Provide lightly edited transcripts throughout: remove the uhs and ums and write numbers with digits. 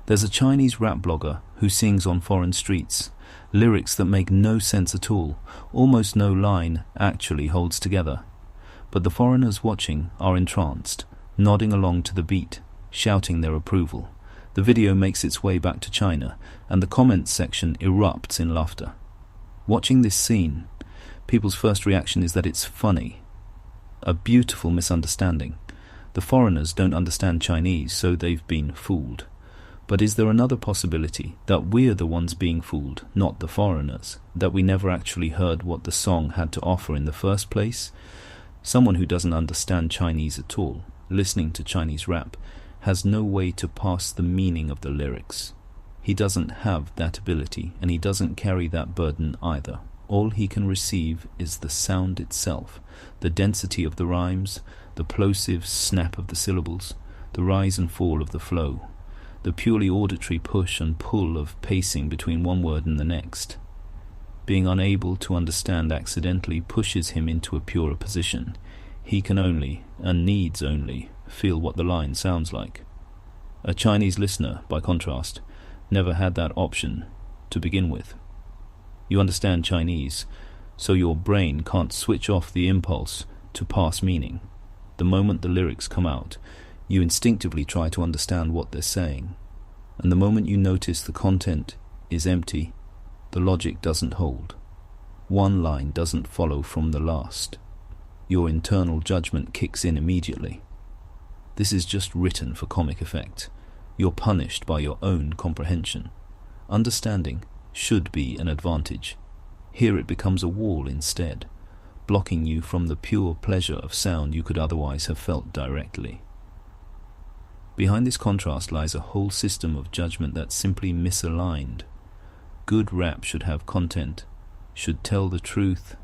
There's a Chinese rap blogger who sings on foreign streets, lyrics that make no sense at all, almost no line actually holds together. But the foreigners watching are entranced, nodding along to the beat, shouting their approval. The video makes its way back to China, and the comments section erupts in laughter. Watching this scene, people's first reaction is that it's funny. A beautiful misunderstanding. The foreigners don't understand Chinese, so they've been fooled. But is there another possibility, that we're the ones being fooled, not the foreigners? That we never actually heard what the song had to offer in the first place? Someone who doesn't understand Chinese at all, listening to Chinese rap, has no way to pass the meaning of the lyrics. He doesn't have that ability, and he doesn't carry that burden either. All he can receive is the sound itself, the density of the rhymes, the plosive snap of the syllables, the rise and fall of the flow, the purely auditory push and pull of pacing between one word and the next. Being unable to understand accidentally pushes him into a purer position. He can only, and needs only, feel what the line sounds like. A Chinese listener, by contrast, never had that option to begin with. You understand Chinese, so your brain can't switch off the impulse to pass meaning. The moment the lyrics come out, you instinctively try to understand what they're saying. And the moment you notice the content is empty, the logic doesn't hold. One line doesn't follow from the last. Your internal judgment kicks in immediately. This is just written for comic effect. You're punished by your own comprehension. Understanding should be an advantage. Here it becomes a wall instead, blocking you from the pure pleasure of sound you could otherwise have felt directly. Behind this contrast lies a whole system of judgment that's simply misaligned. Good rap should have content, should tell the truth,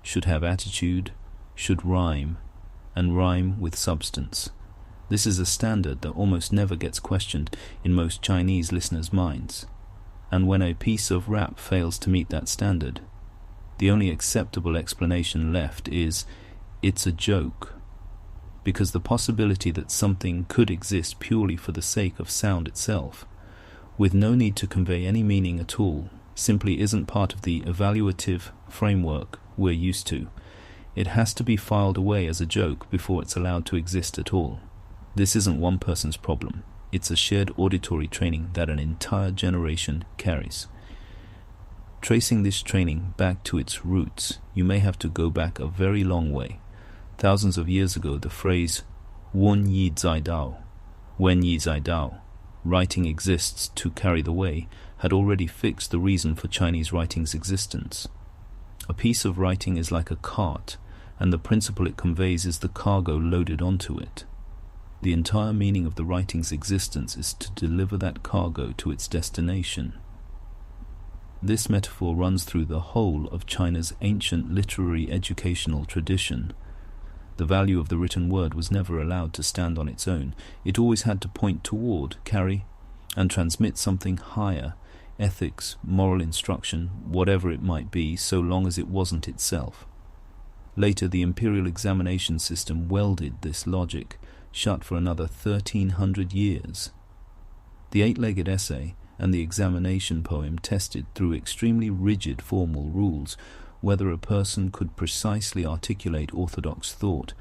should have attitude, should rhyme, and rhyme with substance. This is a standard that almost never gets questioned in most Chinese listeners' minds. And when a piece of rap fails to meet that standard, the only acceptable explanation left is, it's a joke. Because the possibility that something could exist purely for the sake of sound itself, with no need to convey any meaning at all, simply isn't part of the evaluative framework we're used to. It has to be filed away as a joke before it's allowed to exist at all. This isn't one person's problem. It's a shared auditory training that an entire generation carries. Tracing this training back to its roots, you may have to go back a very long way. Thousands of years ago, the phrase "wen yi zai dao," "when yi zai dao," writing exists to carry the way, had already fixed the reason for Chinese writing's existence. A piece of writing is like a cart, and the principle it conveys is the cargo loaded onto it. The entire meaning of the writing's existence is to deliver that cargo to its destination. This metaphor runs through the whole of China's ancient literary educational tradition. The value of the written word was never allowed to stand on its own. It always had to point toward, carry, and transmit something higher, ethics, moral instruction, whatever it might be, so long as it wasn't itself. Later, the imperial examination system welded this logic, shut for another 1,300 years. The eight-legged essay and the examination poem tested through extremely rigid formal rules whether a person could precisely articulate orthodox thought,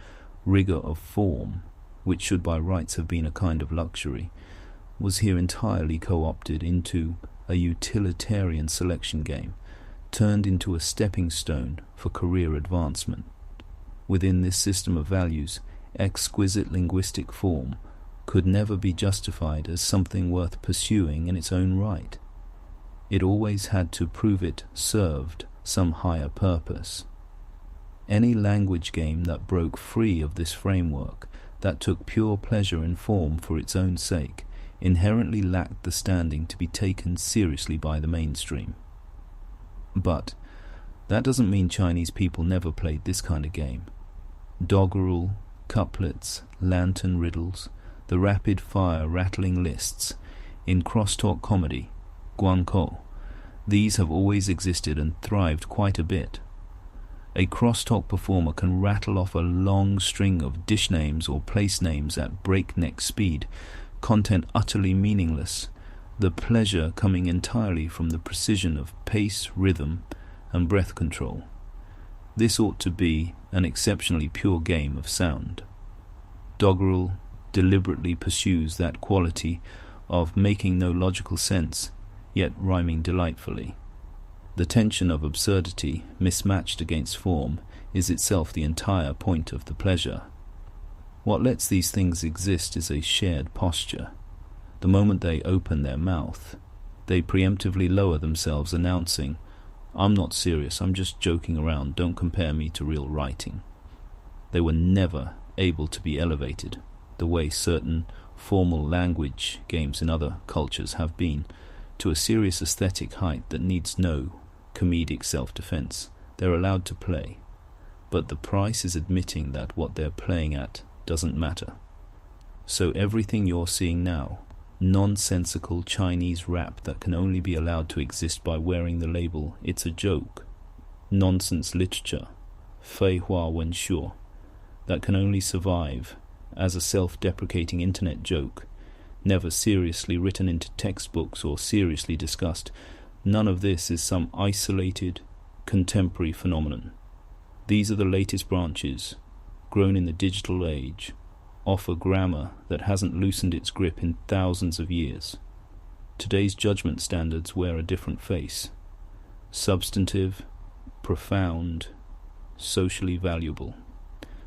rigor of form, which should by rights have been a kind of luxury, was here entirely co-opted into a utilitarian selection game, turned into a stepping stone for career advancement. Within this system of values, exquisite linguistic form could never be justified as something worth pursuing in its own right. It always had to prove it served some higher purpose. Any language game that broke free of this framework, that took pure pleasure in form for its own sake, inherently lacked the standing to be taken seriously by the mainstream. But that doesn't mean Chinese people never played this kind of game. Doggerel, couplets, lantern riddles, the rapid-fire rattling lists, in crosstalk comedy, guankou, these have always existed and thrived quite a bit. A crosstalk performer can rattle off a long string of dish names or place names at breakneck speed, content utterly meaningless, the pleasure coming entirely from the precision of pace, rhythm, and breath control. This ought to be an exceptionally pure game of sound. Doggerel deliberately pursues that quality of making no logical sense, yet rhyming delightfully. The tension of absurdity, mismatched against form, is itself the entire point of the pleasure. What lets these things exist is a shared posture. The moment they open their mouth, they preemptively lower themselves, announcing, "I'm not serious, I'm just joking around, don't compare me to real writing." They were never able to be elevated, the way certain formal language games in other cultures have been, to a serious aesthetic height that needs no comedic self-defense. They're allowed to play, but the price is admitting that what they're playing at doesn't matter. So everything you're seeing now, nonsensical Chinese rap that can only be allowed to exist by wearing the label "it's a joke," nonsense literature, fei hua wen shuo, that can only survive as a self-deprecating internet joke, never seriously written into textbooks or seriously discussed, none of this is some isolated, contemporary phenomenon. These are the latest branches, grown in the digital age, offer grammar that hasn't loosened its grip in thousands of years. Today's judgment standards wear a different face. Substantive, profound, socially valuable.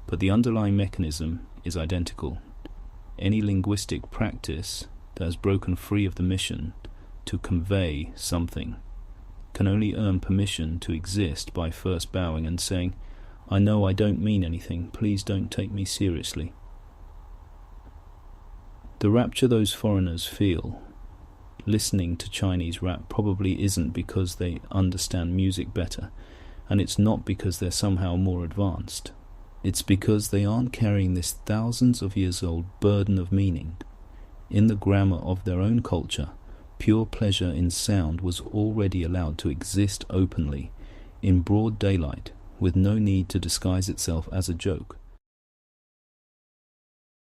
But the underlying mechanism is identical. Any linguistic practice that has broken free of the mission to convey something can only earn permission to exist by first bowing and saying, "I know I don't mean anything, please don't take me seriously." The rapture those foreigners feel listening to Chinese rap probably isn't because they understand music better, and it's not because they're somehow more advanced. It's because they aren't carrying this thousands of years old burden of meaning. In the grammar of their own culture, pure pleasure in sound was already allowed to exist openly, in broad daylight, with no need to disguise itself as a joke.